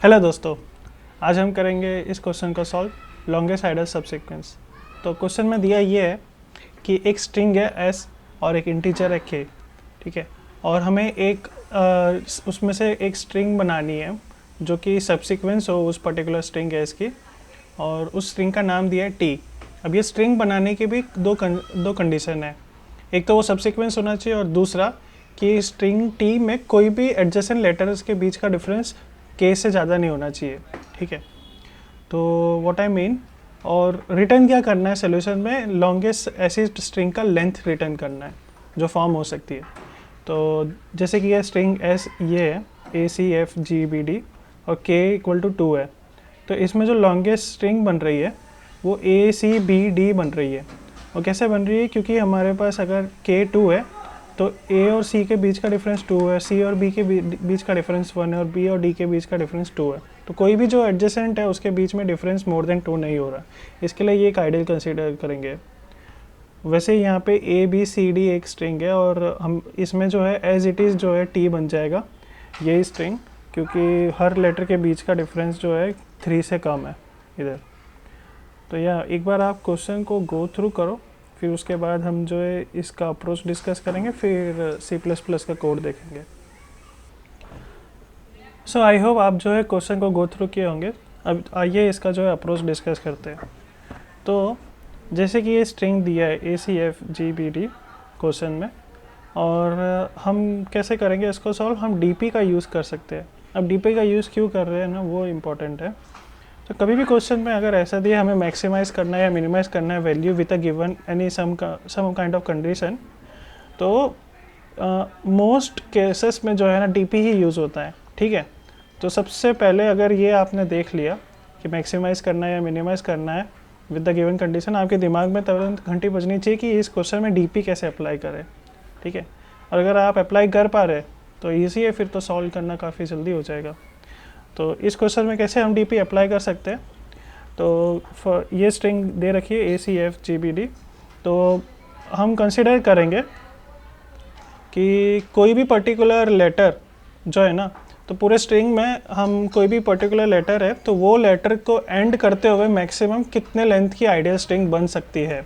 Hello दोस्तों, आज हम करेंगे इस क्वेश्चन को सॉल्व लॉन्गेस्ट आइडल सबसीक्वेंस। तो क्वेश्चन में दिया ये है कि एक स्ट्रिंग है एस और एक इंटीजर है के, ठीक है। और हमें एक उसमें से एक स्ट्रिंग बनानी है जो कि सबसीक्वेंस हो उस पर्टिकुलर स्ट्रिंग एस की, और उस स्ट्रिंग का नाम दिया है टी। अब ये स्ट्रिंग बनाने की भी दो कंडीशन है। एक तो वो सबसीक्वेंस होना चाहिए और दूसरा कि स्ट्रिंग टी में कोई भी एडजेसेंट लेटर्स के बीच का डिफरेंस के से ज़्यादा नहीं होना चाहिए, ठीक है। तो व्हाट आई मीन, और रिटर्न क्या करना है सोल्यूशन में, लॉन्गेस्ट ऐसी स्ट्रिंग का लेंथ रिटर्न करना है जो फॉर्म हो सकती है। तो जैसे कि ये स्ट्रिंग एस ये है ACFGBD और k इक्वल टू 2 है, तो इसमें जो लॉन्गेस्ट स्ट्रिंग बन रही है वो ACBD बन रही है। और कैसे बन रही है, क्योंकि हमारे पास अगर k 2 है तो A और C के बीच का डिफरेंस 2 है, C और B के बीच का डिफरेंस 1 है और B और D के बीच का डिफरेंस 2 है। तो कोई भी जो एडजेसेंट है उसके बीच में डिफरेंस मोर देन 2 नहीं हो रहा। इसके लिए ये एक आइडियल कंसीडर करेंगे। वैसे यहाँ पे ABCD एक स्ट्रिंग है और हम इसमें जो है एज इट इज़ जो है T बन जाएगा यही स्ट्रिंग, क्योंकि हर लेटर के बीच का डिफरेंस जो है 3 से कम है इधर। तो यह एक बार आप क्वेश्चन को गो थ्रू करो, फिर उसके बाद हम जो है इसका अप्रोच डिस्कस करेंगे, फिर C++ का कोड देखेंगे। सो आई होप आप जो है क्वेश्चन को गो थ्रू किए होंगे। अब आइए इसका जो है अप्रोच डिस्कस करते हैं। तो जैसे कि ये स्ट्रिंग दिया है ACFGBD क्वेश्चन में, और हम कैसे करेंगे इसको सॉल्व, हम DP का यूज़ कर सकते हैं। अब DP का यूज़ क्यों कर रहे हैं ना, वो इम्पॉर्टेंट है। तो कभी भी क्वेश्चन में अगर ऐसा दिया हमें मैक्सिमाइज़ करना है या मिनिमाइज़ करना है value with a given any some kind of condition, तो मोस्ट केसेस में जो है ना DP ही यूज़ होता है, ठीक है। तो सबसे पहले अगर ये आपने देख लिया कि मैक्सिमाइज़ करना है या मिनिमाइज़ करना है विद द गिवन कंडीशन, आपके दिमाग में तुरंत घंटी बजनी चाहिए कि इस क्वेश्चन में DP कैसे अप्लाई करें, ठीक है। और अगर आप अप्लाई कर पा रहे तो ईजी है, फिर तो सॉल्व करना काफ़ी जल्दी हो जाएगा। तो इस क्वेश्चन में कैसे हम DP अप्लाई कर सकते हैं, तो फॉर ये स्ट्रिंग दे रखी है ACFGBD। तो हम कंसिडर करेंगे कि कोई भी पर्टिकुलर लेटर जो है ना, तो पूरे स्ट्रिंग में हम कोई भी पर्टिकुलर लेटर है तो वो लेटर को एंड करते हुए मैक्सिमम कितने लेंथ की आइडियल स्ट्रिंग बन सकती है,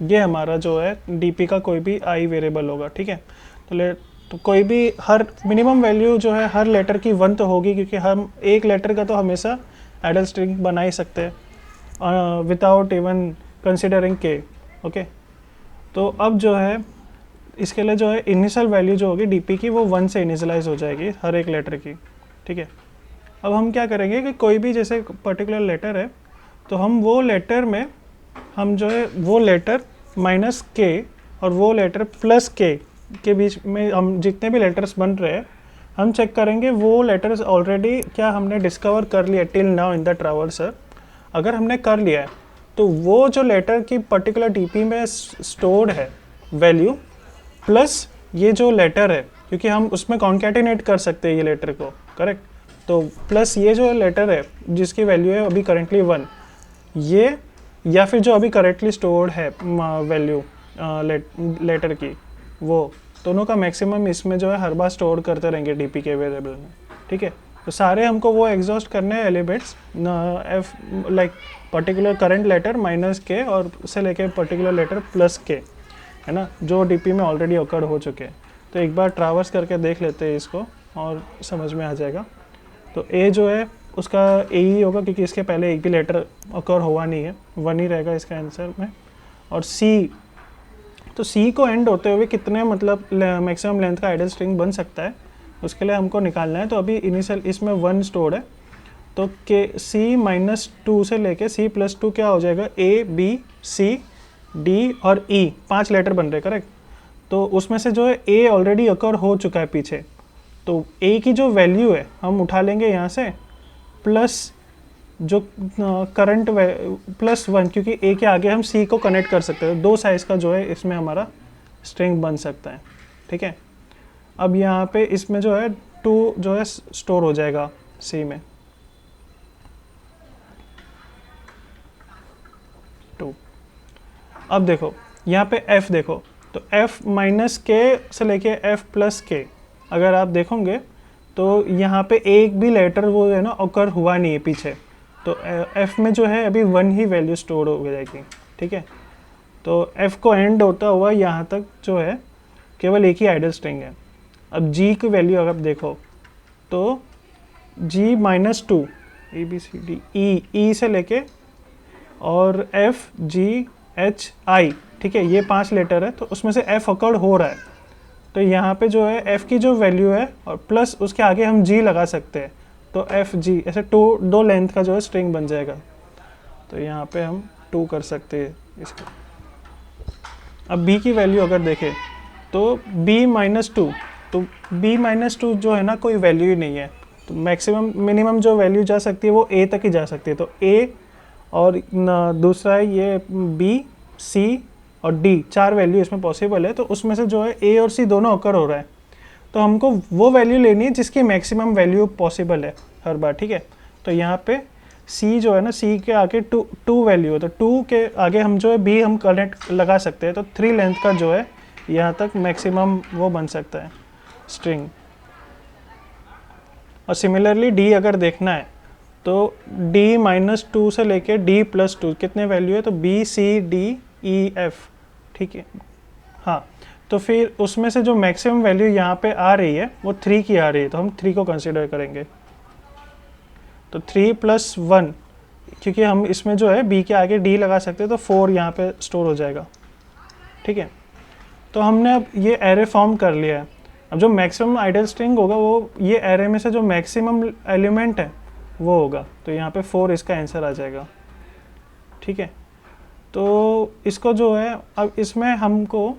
ये हमारा जो है DP का कोई भी आई वेरिएबल होगा, ठीक है। तो कोई भी हर मिनिमम वैल्यू जो है हर लेटर की 1 तो होगी, क्योंकि हम एक लेटर का तो हमेशा आइडियल स्ट्रिंग बना ही सकते हैं विदाउट इवन कंसिडरिंग के, ओके। तो अब जो है इसके लिए जो है इनिशियल वैल्यू जो होगी DP की वो 1 से इनिशियलाइज हो जाएगी हर एक लेटर की, ठीक है। अब हम क्या करेंगे कि कोई भी जैसे पर्टिकुलर लेटर है तो हम वो लेटर में हम जो है वो लेटर माइनस के और वो लेटर प्लस के बीच में हम जितने भी लेटर्स बन रहे हैं हम चेक करेंगे वो लेटर्स ऑलरेडी क्या हमने डिस्कवर कर लिया टिल नाउ इन द ट्रैवर्सर। अगर हमने कर लिया है तो वो जो लेटर की पर्टिकुलर DP में स्टोर्ड है वैल्यू प्लस ये जो लेटर है, क्योंकि हम उसमें कॉन्कैटिनेट कर सकते हैं ये लेटर को, करेक्ट। तो प्लस ये जो लेटर है जिसकी वैल्यू है अभी करेंटली 1, ये या फिर जो अभी करेक्टली स्टोर्ड है वैल्यू लेटर की, वो दोनों का मैक्सिमम इसमें जो है हर बार स्टोर करते रहेंगे DP के वेरिएबल में, ठीक है। तो सारे हमको वो एग्जॉस्ट करने हैं elements F like particular current letter minus के और से लेके पर्टिकुलर लेटर प्लस के, है ना, जो DP में ऑलरेडी ऑकर हो चुके हैं। तो एक बार ट्रावर्स करके देख लेते हैं इसको और समझ में आ जाएगा। तो A जो है उसका A ही होगा, क्योंकि इसके पहले एक भी लेटर ऑकर हुआ नहीं है, 1 ही रहेगा इसका आंसर में। और C, तो C को एंड होते हुए कितने मतलब मैक्सिमम लेंथ का आइडियल स्ट्रिंग बन सकता है उसके लिए हमको निकालना है। तो अभी इनिशियल इसमें 1 स्टोर्ड है, तो के C-2 से लेके C+2 क्या हो जाएगा, A B C D और E 5 लेटर बन रहे, करेक्ट। तो उसमें से जो है A ऑलरेडी अकर हो चुका है पीछे, तो A की जो वैल्यू है हम उठा लेंगे यहाँ से प्लस जो करंट प्लस 1, क्योंकि A के आगे हम C को कनेक्ट कर सकते हैं, 2 साइज का जो है इसमें हमारा स्ट्रिंग बन सकता है, ठीक है। अब यहाँ पे इसमें जो है 2 जो है स्टोर हो जाएगा C में, 2। अब देखो यहाँ पे F देखो, तो F माइनस के से लेके F प्लस के अगर आप देखोगे तो यहाँ पे एक भी लेटर वो है ना ऑकर हुआ नहीं है पीछे, तो एफ में जो है अभी 1 ही वैल्यू स्टोर हो जाएगी, ठीक है। तो एफ को एंड होता हुआ यहाँ तक जो है केवल एक ही आइडल स्ट्रिंग है। अब जी की वैल्यू अगर आप देखो तो जी -2 A B C D E से लेके और एफ जी एच आई, ठीक है, ये 5 लेटर है, तो उसमें से एफ अकॉर्ड हो रहा है। तो यहाँ पे जो है एफ की जो वैल्यू है और प्लस उसके आगे हम जी लगा सकते हैं, तो एफ जी ऐसे दो लेंथ का जो है स्ट्रिंग बन जाएगा। तो यहाँ पे हम 2 कर सकते हैं इसको। अब बी की वैल्यू अगर देखें तो b-2, तो b-2 जो है ना कोई वैल्यू ही नहीं है, तो मैक्सिमम मिनिमम जो वैल्यू जा सकती है वो a तक ही जा सकती है। तो a और दूसरा है ये b, c और d, 4 वैल्यू इसमें पॉसिबल है। तो उसमें से जो है a और c दोनों अकर हो रहा है, तो हमको वो वैल्यू लेनी है जिसकी मैक्सिमम वैल्यू पॉसिबल है हर बार, ठीक है। तो यहाँ पे c जो है ना, c के आगे 2 वैल्यू है, तो 2 के आगे हम जो है b हम कनेक्ट लगा सकते हैं, तो 3 लेंथ का जो है यहाँ तक मैक्सिमम वो बन सकता है स्ट्रिंग। और सिमिलरली d अगर देखना है तो d-2 से लेके d+2 कितने वैल्यू है, तो b c d e f, ठीक है। हाँ, तो फिर उसमें से जो मैक्सिमम वैल्यू यहाँ पे आ रही है वो 3 की आ रही है, तो हम 3 को कंसिडर करेंगे। तो 3 + 1, क्योंकि हम इसमें जो है b के आगे d लगा सकते हैं, तो 4 यहाँ पे स्टोर हो जाएगा, ठीक है। तो हमने अब ये एरे फॉर्म कर लिया है। अब जो मैक्सिमम आइडल स्ट्रिंग होगा वो ये एरे में से जो मैक्सिमम एलिमेंट है वो होगा, तो यहाँ पे 4 इसका आंसर आ जाएगा, ठीक है। तो इसको जो है अब इसमें हमको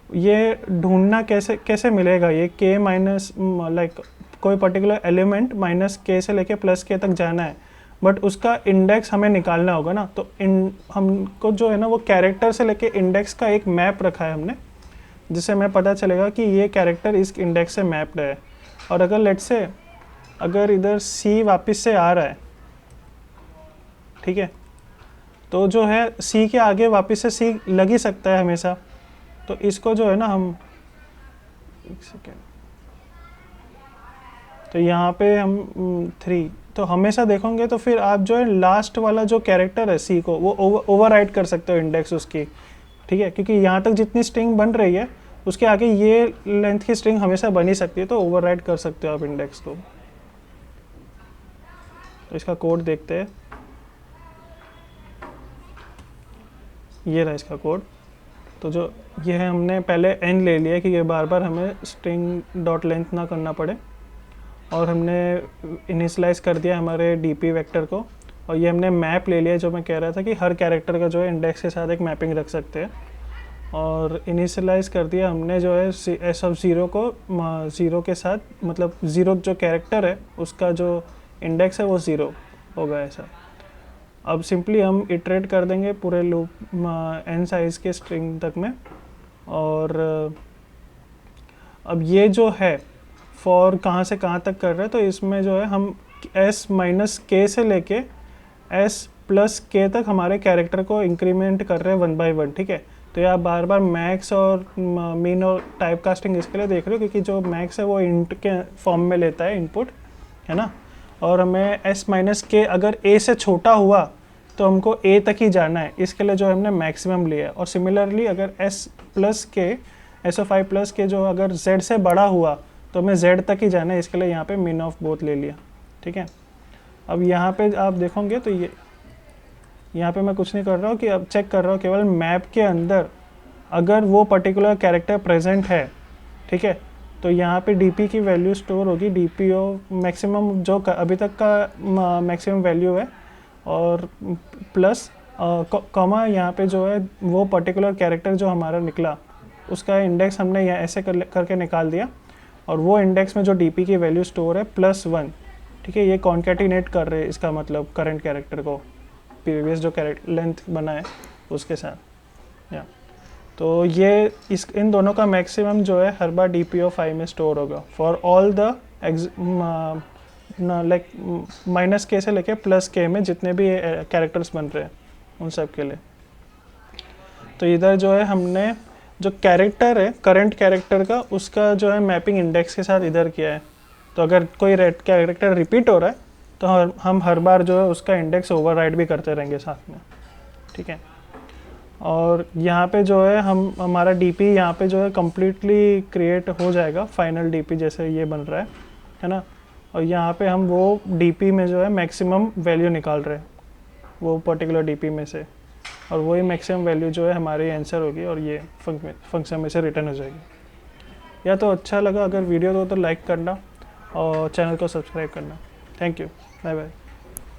ये ढूंढना कैसे मिलेगा, ये k माइनस लाइक कोई पर्टिकुलर एलिमेंट -k से लेके +k तक जाना है, बट उसका इंडेक्स हमें निकालना होगा ना। तो हमको जो है ना वो कैरेक्टर से लेके इंडेक्स का एक मैप रखा है हमने, जिससे हमें पता चलेगा कि ये कैरेक्टर इस इंडेक्स से मैप्ड है। और अगर लेट्स से अगर इधर c वापस से आ रहा है, ठीक है, तो जो है c के आगे वापस से c लग ही सकता है हमेशा। तो इसको जो है ना हम एक सेकेंड, तो यहाँ पे हम 3 तो हमेशा देखोगे, तो फिर आप जो है लास्ट वाला जो कैरेक्टर है c को वो ओवरराइड कर सकते हो इंडेक्स उसकी, ठीक है, क्योंकि यहाँ तक जितनी स्ट्रिंग बन रही है उसके आगे ये लेंथ की स्ट्रिंग हमेशा बनी सकती है, तो ओवरराइड कर सकते हो आप इंडेक्स को। तो इसका कोड देखते हैं, ये रहा इसका कोड। तो जो ये है हमने पहले n ले लिया कि ये बार बार हमें स्ट्रिंग डॉट लेंथ ना करना पड़े, और हमने इनिशियलाइज कर दिया हमारे डीपी वेक्टर को, और ये हमने मैप ले लिया, जो मैं कह रहा था कि हर कैरेक्टर का जो है इंडेक्स के साथ एक मैपिंग रख सकते हैं। और इनिशियलाइज कर दिया हमने जो है s ऑफ 0 को 0 के साथ, मतलब 0 जो कैरेक्टर है उसका जो इंडेक्स है वो 0 होगा ऐसा। अब सिंपली हम इटरेट कर देंगे पूरे लूप n साइज़ के स्ट्रिंग तक में। और अब ये जो है फॉर कहाँ से कहाँ तक कर रहे हैं, तो इसमें जो है हम s - k से लेके s+k तक हमारे कैरेक्टर को इंक्रीमेंट कर रहे हैं 1 by 1, ठीक है। तो ये आप बार बार मैक्स और मीन और टाइप कास्टिंग इसके लिए देख रहे हो, क्योंकि जो मैक्स है वो इंट के फॉर्म में लेता है इनपुट, है ना। और हमें s - k अगर a से छोटा हुआ तो हमको a तक ही जाना है, इसके लिए जो हमने मैक्सिमम लिया है। और सिमिलरली अगर s ऑफ i प्लस के जो अगर z से बड़ा हुआ तो हमें z तक ही जाना है, इसके लिए यहाँ पे मिन ऑफ बोथ ले लिया, ठीक है। अब यहाँ पे आप देखोगे तो ये यहाँ पे मैं कुछ नहीं कर रहा हूँ, कि अब चेक कर रहा हूँ केवल मैप के अंदर अगर वो पर्टिकुलर कैरेक्टर प्रेजेंट है, ठीक है, तो यहाँ पे dp की वैल्यू स्टोर होगी, dp मैक्सिमम जो अभी तक का मैक्सिमम वैल्यू है, और प्लस कॉमा यहाँ पे जो है वो पर्टिकुलर कैरेक्टर जो हमारा निकला उसका इंडेक्स हमने यहाँ ऐसे करके निकाल दिया, और वो इंडेक्स में जो dp की वैल्यू स्टोर है +1, ठीक है। ये कॉन्केटिनेट कर रहे हैं, इसका मतलब करंट कैरेक्टर को प्रीवियस जो कैरेक्टर लेंथ बना है उसके साथ, या तो ये इन दोनों का मैक्सिमम जो है हर बार dp ऑफ i में स्टोर होगा for all the like -k से लेके +k में जितने भी कैरेक्टर्स बन रहे हैं उन सब के लिए। तो इधर जो है हमने जो कैरेक्टर है करंट कैरेक्टर का उसका जो है मैपिंग इंडेक्स के साथ इधर किया है, तो अगर कोई कैरेक्टर रिपीट हो रहा है तो हम हर बार जो है उसका इंडेक्स ओवरराइड भी करते रहेंगे साथ में, ठीक है। और यहाँ पे जो है हमारा डीपी यहाँ पे जो है कम्प्लीटली क्रिएट हो जाएगा, फाइनल डीपी जैसे ये बन रहा है ना। और यहाँ पे हम वो डीपी में जो है मैक्सिमम वैल्यू निकाल रहे हैं वो पर्टिकुलर डीपी में से, और वही मैक्सिमम वैल्यू जो है हमारी आंसर होगी और ये फंक्शन में से रिटर्न हो जाएगी। या तो अच्छा लगा अगर वीडियो तो लाइक करना और चैनल को सब्सक्राइब करना। Thank you, bye bye.